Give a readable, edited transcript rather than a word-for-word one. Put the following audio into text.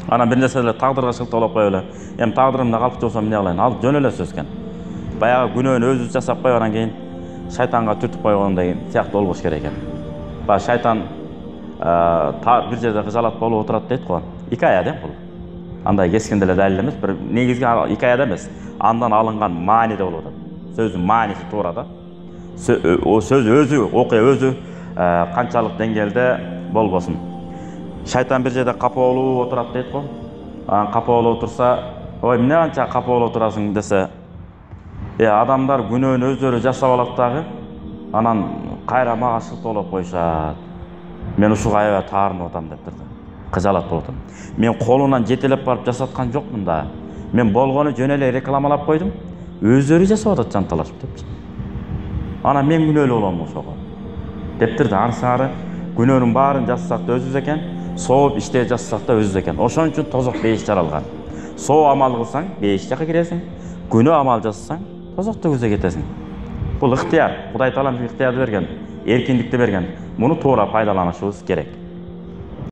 Анан бир нерселер тагдырга шылталап коюп эле. Эми тагдырымда калып жолсом эмне кылайын? Алып жөн эле сөз экен. Баягы күнөөнү өзүбүз жасап коюп анан кийин шайтанга түртүп койгондой сыяктуу болбош керек экен. Баягы шайтан бир жерде кыжалат болуп отурат дейт го. Икая да бул. Андай кескин деле далил эмес, бир негизги икаяда эмес, андан алынган мааниде болуп атат. Сөздүн мааниси туура да. Сөз өзү, окуя өзү канчалык деңгээлде болбосун. Шайтан бир жерде капа болуп отурат дейт го. Анан капа болуп отурса, ой эмне канча капа болуп отурасың десе, адамдар күнөөнү өздөрү жашап алат дагы, анан кайра мага шылтоолоп коюшат. Мен ушуга аябай таарынып атам деп турду. Кыжалат болуп атам. Мен колунан жетелеп барып жасаткан жокмун да. Мен болгону жөн эле рекламалап койдум. Өздөрү жасап атат жанталашып депчи. Анан мен күнөөлүү болом ошого. Дептирди, ары-сары күнөөнүн баарын жасасак да өзүбүз экен, сооп иште жасасак да өзүбүз экен. Ошон үчүн тозок бейиш жаралган. Соо амал кылсаң, бейиш жакка киресиң. Күнөө амал жасасаң, тозокту көзө кетесиң. Бул ыктыяр. Кудай таалам ихтиярды берген, эркиндикти берген. Муну туура пайдаланышыбыз керек.